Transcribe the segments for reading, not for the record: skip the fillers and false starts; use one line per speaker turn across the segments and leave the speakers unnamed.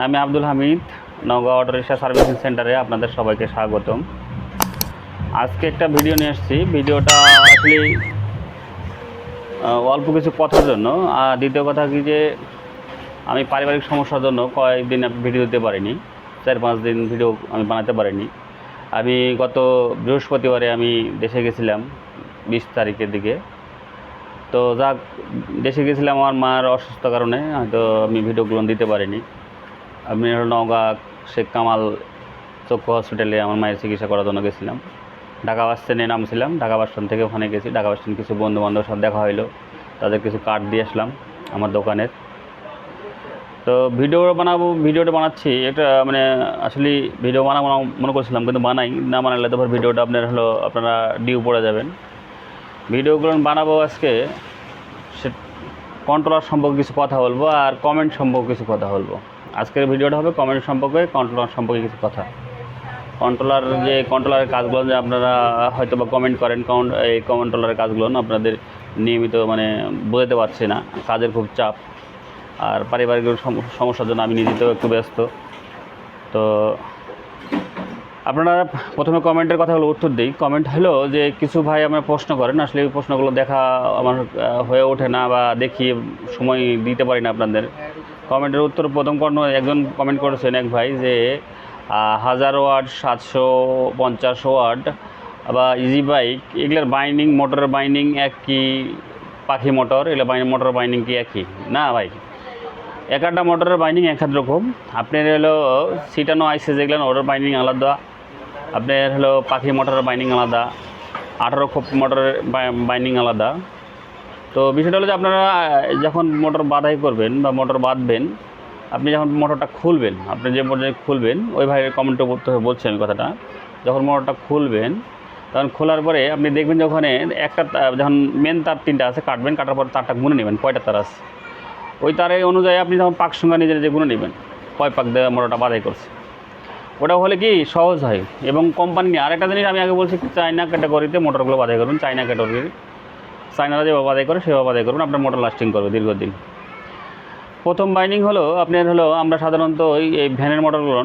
আমি Abdul Hamid, Naogaon auto rickshaw servicing সেন্টারে আপনাদের সবাইকে স্বাগতম। আজকে একটা ভিডিও নিয়ে আসছি। ভিডিওটা আসলে অল্প কিছু কথার জন্য, আর দ্বিতীয় কথা কি যে আমি পারিবারিক সমস্যার জন্য কয়েকদিন ভিডিও দিতে পারিনি, 4-5 দিন ভিডিও আমি বানাতে পারিনি। আমি গত বৃহস্পতিবারে আমি দেশে গেছিলাম 20 তারিখের দিকে। তো যাক, দেশে গেছিলাম আমার মার অসুস্থ কারণে, হয়তো আমি ভিডিওগুলো দিতে পারিনি। আমি নওগাঁ শেখ কামাল চক্ষু হসপিটালে আমার মায়ের চিকিৎসা করার জন্য গেছিলাম। ঢাকা বাস স্ট্যান্ডে নামছিলাম, ঢাকা বাস স্ট্যান্ড থেকে ওখানে গেছি। ঢাকা বাস স্ট্যান্ড কিছু বন্ধু বান্ধবের সাথে দেখা হইলো, তাদের কিছু কার্ড দিয়ে আসলাম আমার দোকানের। তো ভিডিওটা বানাচ্ছি, এটা মানে আসলে ভিডিও বানাবো মনে করছিলাম, কিন্তু না বানালে তো ভিডিওটা আপনারা ডিউ পড়ে যাবেন। ভিডিওগুলো বানাবো আজকে, সে কন্ট্রোলার সম্পর্কে কিছু কথা বলবো আর কমেন্ট সম্পর্কে কিছু কথা বলবো। আজকের ভিডিওটা হবে কমেন্ট সম্পর্কে, কন্ট্রোলার সম্পর্কে কিছু কথা। কন্ট্রোলারের কাজগুলো যে আপনারা হয়তো বা কমেন্ট করেন, এই কন্ট্রোলারের কাজগুলো আপনাদের নিয়মিত মানে বোঝাতে পারছি না, কাজের খুব চাপ আর পারিবারিক সমস্যার জন্য আমি নিজেতেও একটু ব্যস্ত। তো আপনারা প্রথমে কমেন্টের কথাগুলো উত্তর দিই। কমেন্ট হলো যে কিছু ভাই আমার প্রশ্ন করেন, আসলে এই প্রশ্নগুলো দেখা আমার হয়ে ওঠে না বা দেখি সময় দিতে পারি না আপনাদের। কমেন্টের উত্তর প্রথম একজন কমেন্ট করেছেন এক ভাই যে 1000 ওয়াট, 750 ওয়াট বা ইজি বাইক, এগুলোর বাইন্ডিং, মোটরের বাইন্ডিং এক কি? পাখি মোটর, এগুলো মোটর বাইন্ডিং কি একই? না ভাই, একটা মোটরের বাইন্ডিং এক রকম। আপনার সিটানো আইসে যেগুলো ওটার বাইন্ডিং আলাদা, আপনার পাখি মোটরের বাইন্ডিং আলাদা, 18 খোপ মোটরের বাইন্ডিং আলাদা। তো বিষয়টা হলো যে আপনারা যখন মোটর বাঁধাই করবেন বা মোটর বাঁধবেন, আপনি যখন মোটরটা খুলবেন, আপনি যে মোটর খুলবেন, ওই ভাইয়ের কমেন্টে বলছি আমি কথাটা, যখন মোটরটা খুলবেন তখন খোলার পরে আপনি দেখবেন যে ওখানে যখন মেন তার 3টা আছে, কাটার পর তারটা গুনে নেবেন কয়টা তার আছে। ওই তারে অনুযায়ী আপনি যখন পাক সংখ্যা নিজে গুনে নেবেন কয় পাক দিয়ে মোটরটা বাঁধাই করছে। ওটা হলে কি সহজ হয় এবং কোম্পানি নিয়ে আরেকটা জিনিস আমি আগে বলছি, চায়না ক্যাটাগরিতে মোটরগুলো বাঁধাই করুন। চায়না ক্যাটাগরি, চায়নারা যেভাবে বাঁধাই করে সেভাবে বাঁধাই করুন, আপনার মোটর লাস্টিং করবে দীর্ঘদিন। প্রথম বাইন্ডিং হলো আপনার আমরা সাধারণত এই ভ্যানের মোটরগুলো,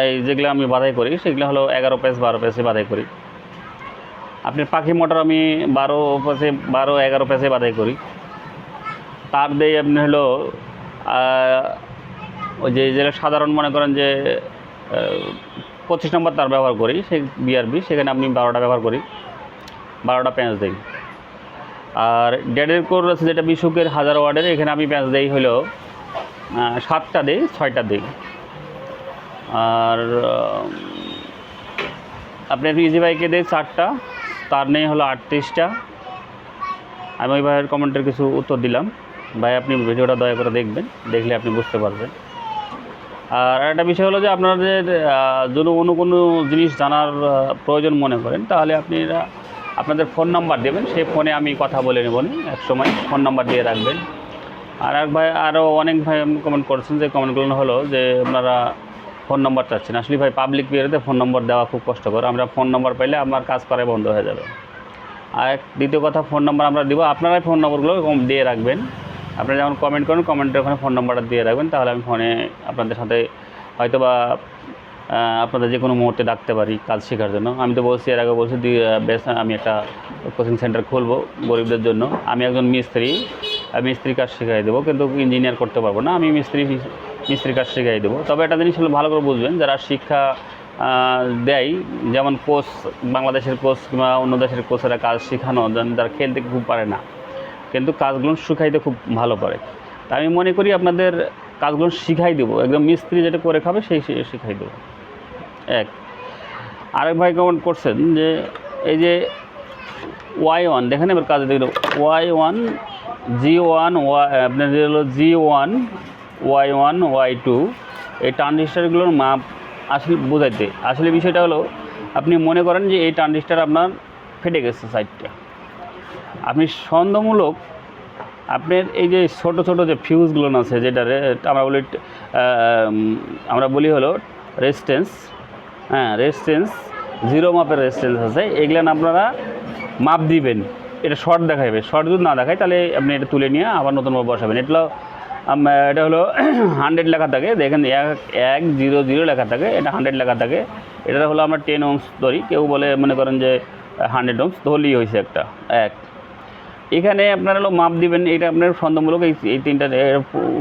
এই যেগুলো আমি বাঁধাই করি সেগুলো হলো 11 পেস 12 পেসে বাঁধাই করি। আপনার পাখি মোটর আমি 12-11 পেসে বাঁধাই করি। তার দিয়ে আপনি ওই যেটা সাধারণ মনে করেন যে 25 নম্বর তার ব্যবহার করি, সেই বিআরবি, সেখানে আপনি 12টা ব্যবহার করি, 12টা প্যাঁচ দিই। আর ডেডের কোর আছে যেটা 20 হুকের 1000 ওয়াটের, এখানে আমি প্যাঁচ দিই 7টা দিই, 6টা দিই। আর আপনার ইজি বাইকে দিই 4টা, তার নেই 38টা। আমি ওই ভাইয়ের কমেন্টের কিছু উত্তর দিলাম। ভাই আপনি ভিডিওটা দয়া করে দেখবেন, দেখলে আপনি বুঝতে পারবেন। আর একটা বিষয় হলো যে আপনাদের যদি অন্য কোনো জিনিস জানার প্রয়োজন মনে করেন, তাহলে আপনাদের ফোন নাম্বার দেবেন, সেই ফোনে আমি কথা বলে নেব এক সময়, ফোন নাম্বার দিয়ে রাখবেন। আর এক ভাই, আরও অনেক ভাই কমেন্ট করছেন, যে কমেন্টগুলো হলো যে আপনারা ফোন নাম্বার চাচ্ছেন। আসলে ভাই পাবলিক পিরিয়ডে ফোন নম্বর দেওয়া খুব কষ্টকর, আমরা ফোন নম্বর পাইলে আমার কাজ করাই বন্ধ হয়ে যাবে। আর দ্বিতীয় কথা, ফোন নাম্বার আমরা দিব, আপনারাই ফোন নম্বরগুলো দিয়ে রাখবেন। আপনারা যখন কমেন্ট করেন, কমেন্টের ওখানে ফোন নাম্বারটা দিয়ে রাখবেন, তাহলে আমি ফোনে আপনাদের সাথে হয়তো বা আপনাদের যে কোনো মুহূর্তে ডাকতে পারি কাজ শেখার জন্য। আমি তো বলছি, এর আগে বলছি আমি একটা কোচিং সেন্টার খুলবো গরিবদের জন্য। আমি একজন মিস্ত্রি কাজ শেখাই দেবো, কিন্তু ইঞ্জিনিয়ার করতে পারবো না। আমি মিস্ত্রি কাজ শেখাই দেবো। তবে একটা জিনিস ভালো করে বুঝবেন, যারা শিক্ষা দেয়, যেমন কোচ, বাংলাদেশের কোচ কিংবা অন্য দেশের কোচেরা কাজ শেখানো, যারা খেলতে খুব পারে না, কিন্তু কাজগুলো শিখাইতে খুব ভালো পারে। তা আমি মনে করি আপনাদের কাজগুলো শিখাই দেবো, একদম মিস্ত্রি যেটা করে খাবে সেই শিখাই দেবো। আরেক ভাই কমেন্ট করছেন যে এই যে Y1 দেখেন, এবার কাজে দেখল Y1 G1 আপনার হলো G1 Y1 Y2, এই ট্রানজিস্টারগুলোর মাপ আসলে বোঝাইতে, আসলে বিষয়টা হলো আপনি মনে করেন যে এই ট্রানজিস্টার আপনার ফেটে গেছে সাইডটা, আপনি সন্দেহমূলক আপনার এই যে ছোটো ছোটো যে ফিউজগুলো আছে, যেটা আমরা বলি হলো রেজিস্ট্যান্স, রেজিস্ট্যান্স 0 মাপের রেজিস্ট্যান্স আছে, এগুলো আপনারা মাপ দিবেন। এটা শর্ট দেখাবে, শর্ট যদি না দেখায় তাহলে আপনি এটা তুলে নিয়ে আবার নতুনভাবে বসাবেন। এটা এটা হলো 100 লেখা থাকে, দেখেন 100 লেখা থাকে, এটা 100 লেখা থাকে। এটা হলো আমরা 10 ohms ধরি, কেউ বলে মনে করেন যে 100 ohms ধরলেই হয়েছে একটা এক। এখানে আপনার হলো মাপ দিবেন, এটা আপনার সন্দেহমূলক এই তিনটা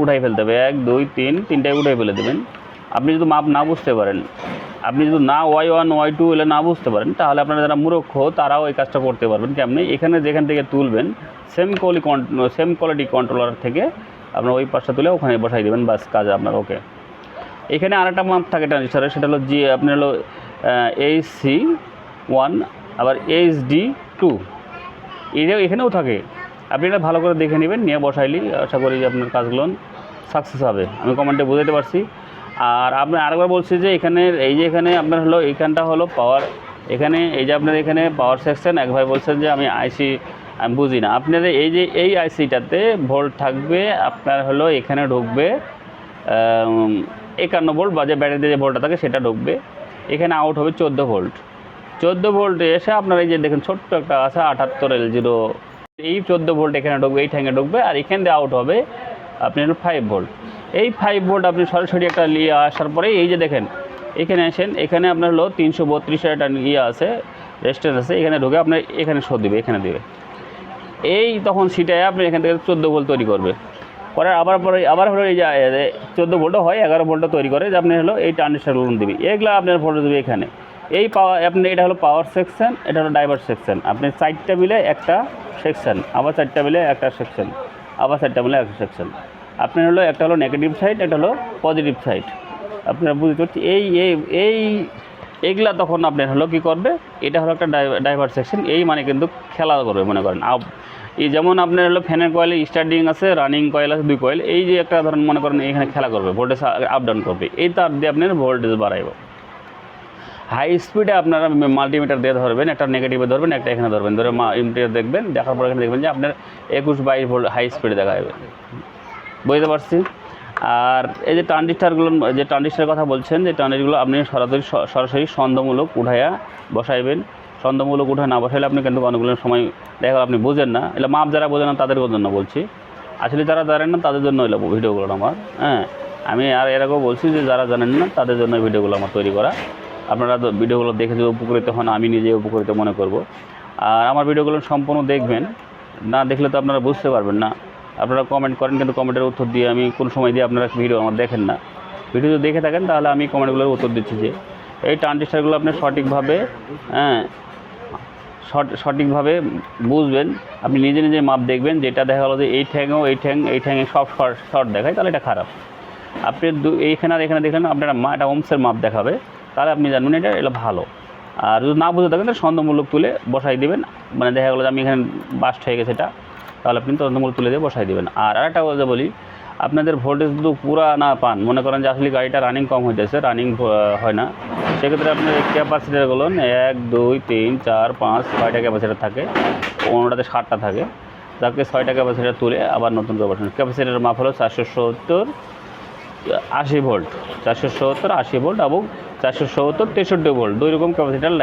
উঠাই ফেলতে হবে, 1 2 3 তিনটায় উঠাই ফেলে দেবেন। আপনি যদি মাপ না বুঝতে পারেন, আপনি যদি না Y1 Y2 এলে না বুঝতে পারেন, তাহলে আপনারা যারা মূর্খ তারাও এই কাজটা করতে পারবেন। কেমনি, এখানে যেখান থেকে তুলবেন সেম কোয়ালিটি কন্ট্রোলার থেকে আপনার ওই পাশটা তুলে ওখানে বসাই দেবেন, বাস কাজ আপনার ওকে। এখানে আরেকটা মাপ থাকে ট্রানজিস্টারের, সেটা হলো আপনার হলো HC1 আবার HD2, এখানেও থাকে। আপনি এটা ভালো করে দেখে নেবেন, নিয়ে বসাইলি আশা করি যে আপনার কাজগুলো সাকসেস হবে। আমি কমেন্টে বুঝাতে পারছি। আর আপনি আরেকবার বলছি যে এখানে এখানে আপনার হলো এইখানটা হলো পাওয়ার, এখানে এই যে আপনার এখানে পাওয়ার সেকশন। এক ভাই বলছেন যে আমি বুঝি না, আপনাদের এই আইসিটাতে ভোল্ট থাকবে আপনার হলো এখানে ঢুকবে 51 ভোল্ট, বা যে ব্যাটারিতে যে ভোল্টটা থাকে সেটা ঢুকবে। এখানে আউট হবে 14 ভোল্ট। 14 ভোল্টে এসে আপনার এই যে দেখেন ছোট্ট একটা আছে 78 L0, এই 14 ভোল্ট এখানে ঢুকবে, এই ট্যাঙ্কে ঢুকবে। আর এখান দিয়ে আউট হবে আপনার 5 ভোল্ট। এই 5 ভোল্ট আপনি সরাসরি একটা নিয়ে আসার পরে এই যে দেখেন এখানে আসেন, এখানে আপনার হলো 332 একটা আছে রেজিস্ট্যান্স আছে, এখানে ঢুকে আপনার এখানে শো দিবে, এখানে দিবে। এই তখন সিটায় আপনি এখান থেকে 14 ভোল্ট তৈরি করবে। পরে আবার হলো এই যে 14 ভোল্টও হয়, 11 ভোল্টও তৈরি করে, যে আপনি হলো এই ট্রানজিস্টারগুলো দিবি, এগুলো আপনার ভোল্ট দেবে এখানে। এই পাওয়ার আপনি, এটা হলো পাওয়ার সেকশন, এটা হলো ডাইভার্স সেকশন। আপনি 4টা মিলে একটা সেকশন, আবার 4টা মিলে একটা সেকশন, আবার 4টা মিলে একটা সেকশন। আপনার হলো একটা হলো নেগেটিভ সাইড, একটা হলো পজিটিভ সাইড। আপনারা বুঝতে পারছি এইগুলা তখন আপনার হলো কী করবে, এটা হলো একটা ডাইভার্স সেকশন। এই মানে কিন্তু খেলা করবে, মনে করেন এই যেমন আপনার হলো ফ্যানের কয়েলে স্টার্টিং আছে, রানিং কয়েল আছে 2 কয়েল, এই যে একটা ধরেন মনে করেন এখানে খেলা করবে, ভোল্টেজ আপ ডাউন করবে, এই তার দিয়ে আপনার ভোল্টেজ বাড়াইব। হাই স্পিডে আপনারা মাল্টিমিটার দিয়ে ধরবেন, একটা নেগেটিভে ধরবেন, একটা এখানে ধরবেন, ধরে ইমিটার দেখবেন, দেখার পর এখানে দেখবেন যে আপনার 21-22 ভোল্ট হাই স্পিডে দেখা যাবে। বুঝতে পারছি। আর এই যে ট্রানজিস্টারের কথা বলছেন, যে ট্রানজিস্টারগুলো আপনি সরাসরি সন্দেহমূলক উঠাইয়া বসাইবেন। সন্দেহমূলক উঠে না বসাইলে আপনি কিন্তু অনেকগুলো সময় দেখা আপনি বোঝেন না, এগুলো মাপ যারা বোঝেন না তাদের জন্য বলছি, আসলে যারা জানেন না তাদের জন্য এলো ভিডিওগুলো আমার। হ্যাঁ, আমি আর এর আগেও বলছি যে যারা জানেন না তাদের জন্য ভিডিওগুলো আমার তৈরি করা। আপনারা ভিডিওগুলো দেখে যদি উপকৃত হন, আমি নিজে উপকৃত মনে করব। আর আমার ভিডিওগুলো সম্পূর্ণ দেখবেন, না দেখলে তো আপনারা বুঝতে পারবেন না। আপনারা কমেন্ট করেন কিন্তু কমেন্টের উত্তর দিয়ে আমি কোন সময় দিয়ে আপনারা ভিডিও আমার দেখেন না। ভিডিও যদি দেখে থাকেন তাহলে আমি কমেন্টগুলোর উত্তর দিচ্ছি যে এই ট্রানজিস্টারগুলো আপনি সঠিকভাবে বুঝবেন। আপনি নিজে নিজে মাপ দেখবেন, যেটা দেখা গেলো যে এই ঠ্যাঙে সব শর্ট দেখায়, তাহলে এটা খারাপ। আপনি এইখানে আর এখানে দেখলেন আপনার এটা ওমসের মাপ দেখাবে, তাহলে আপনি জানবেন এটা ভালো। আর যদি না বুঝে থাকেন তাহলে সন্দেহমূলক তুলে বসাই দিবেন, মানে দেখা গেলো যে আমি এখানে বাস্ট হয়ে গেছে এটা, তাহলে আপনি সন্দেহমূলক তুলে দিয়ে বসাই দেবেন। আর আরেকটা কথা বলি, আপনাদের ভোল্টেজ যদি পুরা না পান, মনে করেন যে আসলে গাড়িটা রানিং কম হইতেছে, রানিং হয় না, সেক্ষেত্রে আপনার ক্যাপাসিটারগুলো 1 2 3 4 5 6টা ক্যাপাসিটার থাকে, কোনোটাতে 7টা থাকে, যাকে 6টা ক্যাপাসিটার তুলে আবার নতুন করে বসান। ক্যাপাসিটারের মাপ হলো 470 80 ভোল্ট, 470 80 ভোল্ট এবং 470 63 ভোল্ট, 2 রকম ক্যাপাসিটার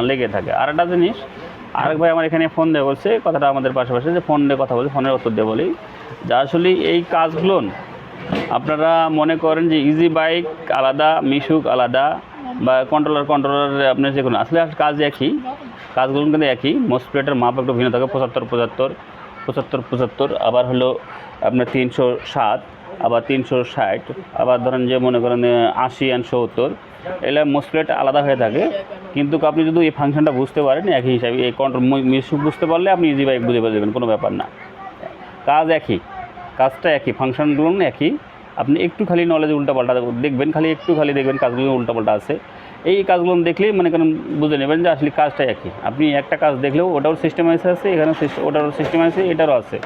লেগে থাকে। আর একটা জিনিস, আরেক ভাই আমার এখানে ফোন দিয়ে বলছে, কথাটা আমাদের পাশাপাশি যে ফোন দিয়ে কথা বলছে, ফোনের উত্তর দিয়ে বলি যে আসলে এই কাজগুলো আপনারা মনে করেন যে ইজি বাইক আলাদা, মিশুক আলাদা, বা কন্ট্রোলার আপনার যে কোনো, আসলে কাজ একই, কাজগুলো কিন্তু একই। মসফেটের মাপ একটু ভিন্ন থাকে, 75 আবার হলো আপনার 307, আবার 360, আবার ধরেন যে মনে করেন 80 and 70, এগুলো মসফেট আলাদা হয়ে থাকে। কিন্তু আপনি যদি এই ফাংশনটা বুঝতে পারেন একই হিসাবে, এই কন্ট্রোল মিশুক বুঝতে পারলে আপনি ইজি বাইক বুঝে যাবেন, কোনো ব্যাপার না। কাজ একই, কাজটা একই, ফাংশনগুলো একই। আপনি একটু খালি নলেজ উল্টাপাল্টা দেখবেন, খালি দেখবেন কাজগুলো উল্টাপাল্টা আছে। এই কাজগুলো দেখলেই মনে করেন বুঝে নেবেন যে আসলে কাজটা একই। আপনি একটা কাজ দেখলেও ওটাও সিস্টেমাইজ আছে, এখানে ওটারও সিস্টেম আছে, এটারও আছে।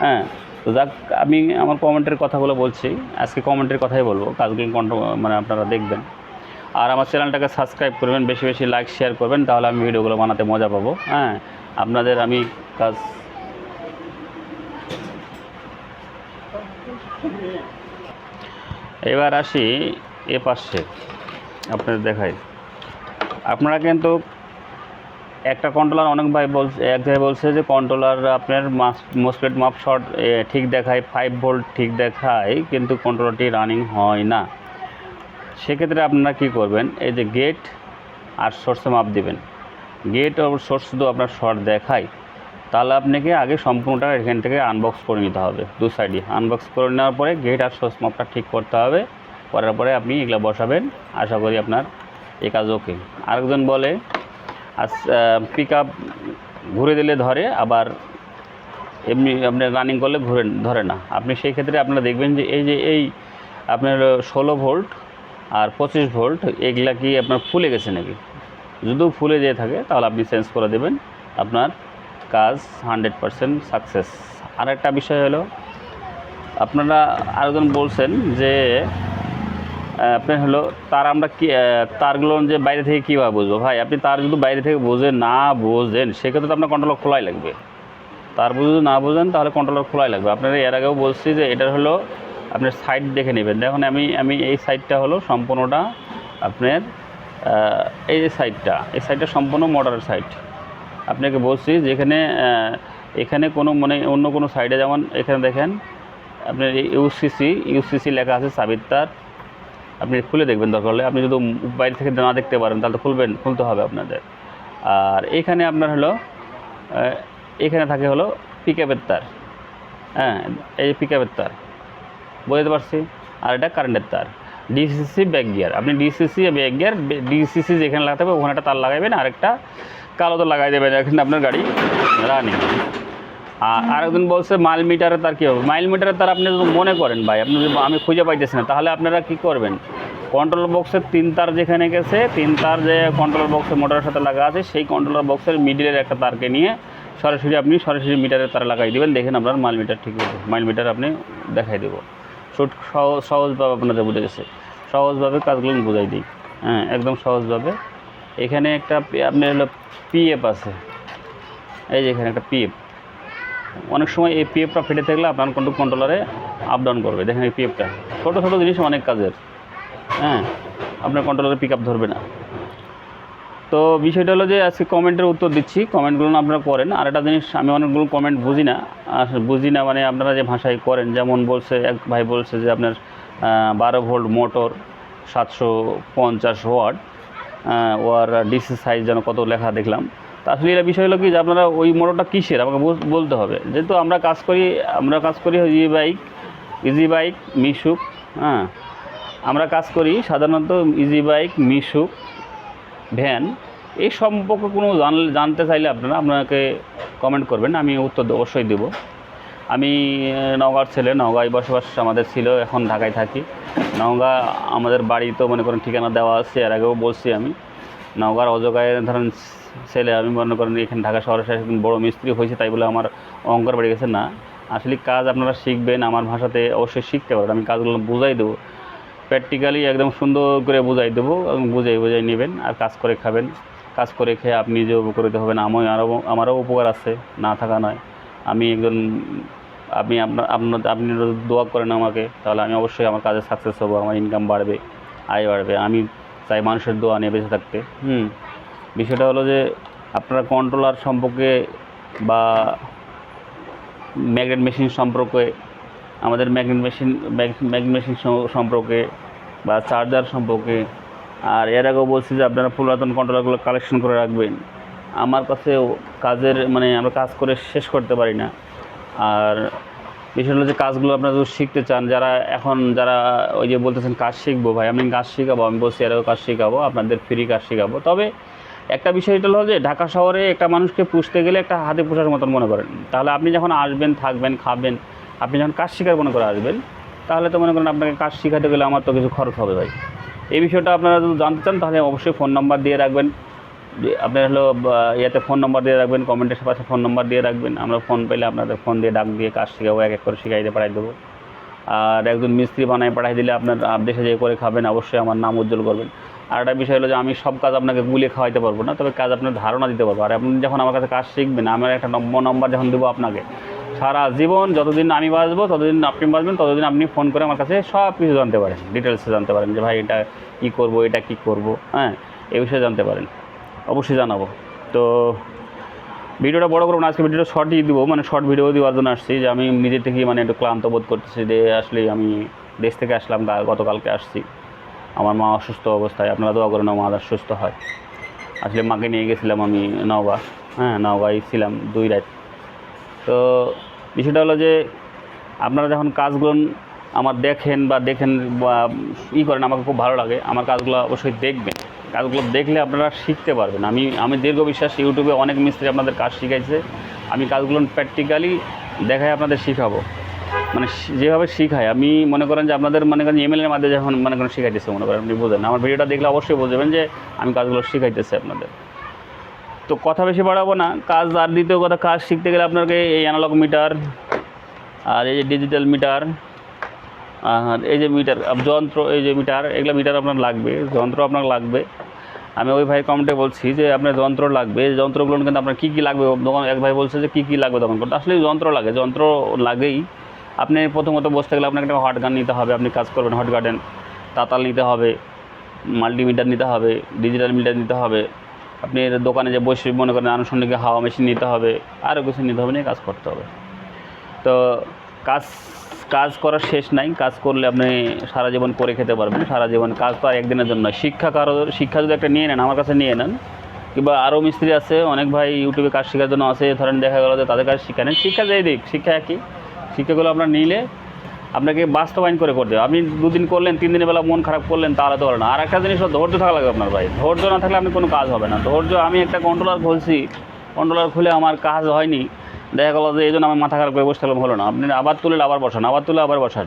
হ্যাঁ, তো যাক, আমি আমার কমেন্টের কথাগুলো বলছি, আজকে কমেন্টের কথাই বলবো, কাজগুলো মানে আপনারা দেখবেন। আর আমার চ্যানেলটাকে সাবস্ক্রাইব করবেন, বেশি বেশি লাইক শেয়ার করবেন, তাহলে আমি ভিডিওগুলো বানাতে মজা পাবো। হ্যাঁ, আপনাদের আমি কাজ এবার আসি এ পাশে আপনাদের দেখাই। আপনারা কিন্তু একটা কন্ট্রোলার অনেক ভাই বলছে, এক জায়গায় বলছে যে কন্ট্রোলার আপনার মসফেট মাপ শর্ট ঠিক দেখায়, 5 ভোল্ট ঠিক দেখায়, কিন্তু কন্ট্রোলারটি রানিং হয় না। সেক্ষেত্রে আপনারা কী করবেন, এই যে গেট আর সোর্সে মাপ দেবেন। গেট আর সোর্স শুধু আপনার শর্ট দেখায়, তাহলে আপনাকে আগে সম্পূর্ণটা এখান থেকে আনবক্স করে নিতে হবে, দু সাইডে আনবক্স করে নেওয়ার পরে গেট আর সোর্স মাপটা ঠিক করতে হবে। করার পরে আপনি এগুলো বসাবেন, আশা করি আপনার এই কাজ ওকে। আরেকজন বলে পিক আপ ঘুরে দিলে ধরে, আবার এমনি আপনি রানিং করলে ধরে না। আপনি সেই ক্ষেত্রে আপনারা দেখবেন যে এই আপনার 16 ভোল্ট আর 25 ভোল্ট এগুলা কি আপনার ফুলে গেছে নাকি। যদি ফুলে যেয়ে থাকে তাহলে আপনি চেঞ্জ করে দেবেন, আপনার কাজ 100% সাকসেস। আর একটা বিষয় হলো, আপনারা আরেকজন বলছেন যে আপনার হলো তার আমরা কি তারগুলো যে বাইরে থেকে কীভাবে বুঝবো। ভাই আপনি তার যদি বাইরে থেকে বোঝেন সেক্ষেত্রে তো আপনার কন্ট্রোলার খোলাই লাগবে। তার যদি না বোঝেন তাহলে কন্ট্রোলার খোলাই লাগবে। আপনারা এর আগেও বলছি যে এটার হলো আপনার সাইড দেখে নেবেন। দেখুন আমি এই সাইডটা হলো সম্পূর্ণটা আপনার এই যে এই সাইডটা সম্পূর্ণ মোটরের সাইড। আপনাকে বলছি যেখানে এখানে কোনো মানে অন্য কোনো সাইডে, যেমন এখানে দেখেন আপনার ইউসিসি লেখা আছে চাবির তার, আপনি খুলে দেখবেন দরকার হলে। আপনি যদি বাইরে থেকে না দেখতে পারেন তাহলে তো খুলতে হবে আপনাদের। আর এখানে আপনার হলো এখানে থাকে হলো পিকআপের তার, হ্যাঁ এই পিকআপের তার বুঝতে পারছি। আর এটা কারেন্টের তার, ডিসিসি ব্যাক গিয়ার। আপনি ডিসিসি ব্যাক গিয়ার, ডিসিসি যেখানে লাগাতে হবে ওখানে একটা তার লাগাবেন, আরেকটা কালো তো লাগাই দেবেন, এখানে আপনার গাড়ি রানিং। আর আরেকজন বলছে মাইল মিটারের তার কী হবে। মাইল মিটারের তার আপনি যদি মনে করেন ভাই আপনি যদি আমি খুঁজে পাইতেছি না, তাহলে আপনারা কী করবেন, কন্ট্রোল বক্সের 3 তার যেখানে গেছে, 3 তার যে কন্ট্রোল বক্সের মোটরের সাথে লাগা আছে, সেই কন্ট্রোলার বক্সের মিডিলের একটা তারকে নিয়ে আপনি সরাসরি মিটারের তার লাগাই দেবেন। দেখেন আপনার মাইল মিটার ঠিক হবে, মাইল মিটার আপনি দেখাই দেবো। সহজভাবে আপনাদের বুঝে গেছে, সহজভাবে কাজগুলো বুঝাই দিই, হ্যাঁ একদম সহজভাবে। এখানে একটা আপনার হলো পিএফ আছে, এই যে এখানে একটা পিএফ। অনেক সময় এই পিএফটা ফেটে থাকলে আপনার কন্ট্রোলারে আপ ডাউন করবে। দেখেন এই পিএফটা ছোটো ছোটো জিনিস অনেক কাজের, হ্যাঁ আপনার কন্ট্রোলারে পিক আপ ধরবে না। তো বিষয়টা হলো যে আজকে কমেন্টের উত্তর দিচ্ছি, কমেন্টগুলো আপনারা করেন। আর একটা জিনিস, আমি অনেকগুলো কমেন্ট বুঝি না মানে আপনারা যে ভাষায় করেন। যেমন বলছে এক ভাই বলছে যে আপনার 12 ভোল্ট মোটর 750 ওয়াট, ওর ডিসি সাইজ যেন কত লেখা দেখলাম। তা আসলে এটা বিষয় হলো কি যে আপনারা ওই মোটরটা কিসের আমাকে বলতে হবে। যেহেতু আমরা কাজ করি ইজি বাইক মিশুক, হ্যাঁ আমরা কাজ করি সাধারণত ইজি বাইক মিশুক ভ্যান। এই সম্পর্কে কোনো জানতে চাইলে আপনাকে কমেন্ট করবেন, আমি উত্তর অবশ্যই দেবো। আমি নওগাঁর ছেলে, নওগাঁয় বসবাস আমাদের ছিল, এখন ঢাকায় থাকি। নওগাঁ আমাদের বাড়ি তো মনে করেন ঠিকানা দেওয়া আছে, এর আগেও বলছি আমি। নওগাঁর অজগায় ধরেন ছেলে, আমি মনে করেন এখানে ঢাকা শহরে একজন বড়ো মিস্ত্রি হয়েছে তাই বলে আমার অহংকার বেড়ে গেছে না। আসলে কাজ আপনারা শিখবেন, আমার ভাষাতে অবশ্যই শিখতে পারবেন। আমি কাজগুলো বুঝাই দেবো, প্র্যাকটিক্যালি একদম সুন্দর করে বুঝাই দেবো এবং বুঝাই নেবেন আর কাজ করে খাবেন। কাজ করে খেয়ে আপনি যে উপকৃত হবেন, আমারও উপকার আছে, না থাকা নয়। আমি একজন আপনি দোয়া করেন আমাকে, তাহলে আমি অবশ্যই আমার কাজে সাকসেস হবো, আমার ইনকাম বাড়বে, আয় বাড়বে। আমি চাই মানুষের দোয়া নিয়ে বেঁচে থাকতে। বিষয়টা হলো যে আপনারা কন্ট্রোলার সম্পর্কে বা ম্যাগনেট মেশিন সম্পর্কে, আমাদের ম্যাগনেট মেশিন সম্পর্কে বা চার্জার সম্পর্কে, আর এর আগেও বলছি যে আপনারা পুরাতন কন্ট্রোলারগুলো কালেকশন করে রাখবেন। আমার কাছে কাজের মানে আমরা কাজ করে শেষ করতে পারি না। আর বিষয় হলো যে কাজগুলো আপনারা যদি শিখতে চান, যারা ওই যে বলতেছেন কাজ শিখবো ভাই, আমি কাজ শিখাবো, আমি বলছি এর আগেও কাজ শিখাবো, আপনাদের ফ্রি কাজ শিখাবো। তবে একটা বিষয় এটা হলো যে ঢাকা শহরে একটা মানুষকে পুষতে গেলে একটা হাতে পোষার মতন মনে করেন। তাহলে আপনি যখন আসবেন, থাকবেন, খাবেন, আপনি যখন কাজ শেখার মনে করে আসবেন, তাহলে তো মনে করেন আপনাকে কাজ শেখাতে গেলে আমার তো কিছু খরচ হবে ভাই। এই বিষয়টা আপনারা যদি জানতে চান তাহলে অবশ্যই ফোন নাম্বার দিয়ে রাখবেন। আপনার হলো ইয়াতে ফোন নাম্বার দিয়ে রাখবেন, কমেন্টের পাশে ফোন নাম্বার দিয়ে রাখবেন। আমরা ফোন পেলে আপনাদের ফোন দিয়ে ডাক দিয়ে কাজ শেখাবো, এক এক করে শিখাইতে পাঠাই দেবো। আর একজন মিস্ত্রি বানায় পাঠাই দিলে আপনার দেশে যেয়ে করে খাবেন, অবশ্যই আমার নাম উজ্জ্বল করবেন। আর একটা বিষয় হলো যে আমি সব কাজ আপনাকে গুলিয়ে খাওয়াইতে পারবো না, তবে কাজ আপনার ধারণা দিতে পারবো। আর আপনি যখন আমার কাছে কাজ শিখবেন, আমার একটা নম্বর যখন দেবো আপনাকে, সারা জীবন যতদিন আমি বাঁচবো ততদিন আপনি বাঁচবেন, ততদিন আপনি ফোন করে আমার কাছে সব কিছু জানতে পারেন, ডিটেলসে জানতে পারেন যে ভাই এটা কী করবো, এটা কী করবো, হ্যাঁ এই বিষয়ে জানতে পারেন। অবশ্যই জানাবো। তো ভিডিওটা বড় করবো না, আজকে ভিডিওটা শর্টই দিব, মানে শর্ট ভিডিও দেওয়ার জন্য আসছি যে আমি নিজে থেকেই মানে একটু ক্লান্ত বোধ করতেছি যে আসলে আমি দেশ থেকে আসলাম, গতকালকে আসছি। আমার মা অসুস্থ অবস্থায়, আপনারা দোয়া করেন মা সুস্থ হয়। আসলে মাকে নিয়ে গেছিলাম আমি নওগাঁ, নওগাঁয় ছিলাম 2 রাত। তো বিষয়টা হলো যে আপনারা যখন কাজগুলো আমার দেখেন বা করেন, আমাকে খুব ভালো লাগে। আমার কাজগুলো অবশ্যই দেখবেন, কাজগুলো দেখলে আপনারা শিখতে পারবেন। আমি দীর্ঘ বিশ্বাস, ইউটিউবে অনেক মিস্ত্রি আপনাদের কাজ শিখাইছে, আমি কাজগুলো প্র্যাকটিক্যালি দেখাই আপনাদের শিখাবো, মানে যেভাবে শিখাই আমি মনে করেন যে আপনাদের মনে করেন ইমেলের মাধ্যমে যখন মনে করেন শিখাইতেছে, মনে করেন আপনি বোঝেন, আমার ভিডিওটা দেখলে অবশ্যই বুঝবেন যে আমি কাজগুলো শিখাইতেছি আপনাদের। তো কথা বেশি বাড়াবো না, কাজ আর দ্বিতীয় কথা, কাজ শিখতে গেলে আপনাকে এই অ্যানালগ মিটার আর এই যে ডিজিটাল মিটার আর এই যে মিটার যন্ত্র, এই যে মিটার, এগুলো মিটার আপনার লাগবে, যন্ত্র আপনার লাগবে। আমি ওই ভাই কমেন্টে বলছি যে আপনার যন্ত্র লাগবে, যন্ত্রগুলো কিন্তু আপনার কী কী লাগবে, দোকান এক ভাই বলছে যে কী কী লাগবে দোকান করতে, আসলে যন্ত্র লাগে, যন্ত্র লাগেই। আপনি প্রথমত বসতে গেলে আপনাকে একটা হট গান নিতে হবে, আপনি কাজ করবেন হট গার্ডেন, তাতাল নিতে হবে, মাল্টিমিটার নিতে হবে, ডিজিটাল মিটার নিতে হবে, আপনি দোকানে যে বসে মনে করেন আনুষঙ্গিক হাওয়া মেশিন নিতে হবে, আরও কিছু নিতে হবে, নিয়ে কাজ করতে হবে। তো কাজ করার শেষ নাই, কাজ করলে আপনি সারা জীবন করে খেতে পারবেন, সারা জীবন। কাজ তো আর একদিনের জন্য নয়। শিক্ষা যদি একটা নিয়ে নেন, আমার কাছে নিয়ে নেন, কিংবা আরও মিস্ত্রি আছে, অনেক ভাই ইউটিউবে কাজ শেখার জন্য আছে, ধরেন দেখা গেলো যে তাদের কাজ শিক্ষা নেন, শিক্ষা যেই দিক, শিক্ষা একই, শিক্ষাগুলো আপনার নিলে আপনাকে বাস্তবায়ন করে করতে হবে। আপনি 2 দিন করলেন, 3 দিনের বেলা মন খারাপ করলেন, তাহলে তো না। আর একটা জিনিস ধৈর্য থাকা লাগবে আপনার ভাই, ধৈর্য না থাকলে আপনি কোনো কাজ হবে না। ধৈর্য, আমি একটা কন্ট্রোলার খুলছি, কন্ট্রোলার খুলে আমার কাজ হয়নি, দেখা গেলো যে এই জন্য আমার মাথা খারাপ করে বসে থাকলাম, হলো না। আপনি আবার তুলে আবার বসান, আবার তুলে আবার বসান,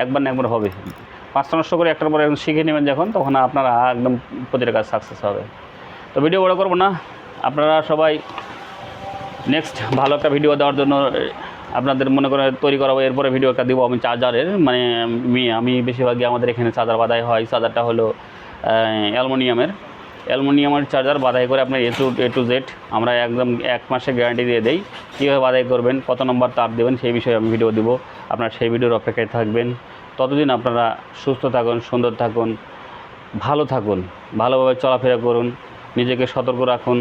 একবার না একবার হবে। 5টা নষ্ট করে একটার পরে একদম শিখে নেবেন যখন, তখন আপনারা একদম প্রতিটা কাজ সাকসেস হবে। তো ভিডিও বড় করবো না, আপনারা সবাই নেক্সট ভালো একটা ভিডিও দেওয়ার জন্য আপনাদের মনে করে তৈরি করাবো। এরপরে ভিডিও একটা দেবো আমি চার্জারের, মানে আমি বেশিরভাগই আমাদের এখানে চার্জার বাদাই হয়। চার্জারটা হলো অ্যালুমিনিয়ামের চার্জার, বাদাই করে আপনার A to Z আমরা একদম 1 মাসের গ্যারান্টি দিয়ে দেই। কীভাবে বাদাই করবেন, কত নম্বর তার দেবেন, সেই বিষয়ে আমি ভিডিও দেবো, আপনারা সেই ভিডিওর অপেক্ষায় থাকবেন। ততদিন আপনারা সুস্থ থাকুন, সুন্দর থাকুন, ভালো থাকুন, ভালোভাবে চলাফেরা করুন, নিজেকে সতর্ক রাখুন,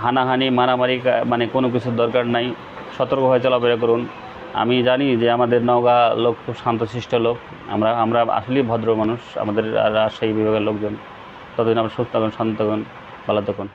হানাহানি মারামারি মানে কোনো কিছুর দরকার নাই, সতর্কভাবে চলাফেরা করুন। আমি জানি যে আমাদের নওগাঁ লোক খুব শান্তশিষ্ট লোক, আমরা আসলেই ভদ্র মানুষ, আমাদের রাজশাহী বিভাগের লোকজন। ততদিন আমরা সুস্থ থাকুন, শান্ত থাকুন, ভালো থাকুন।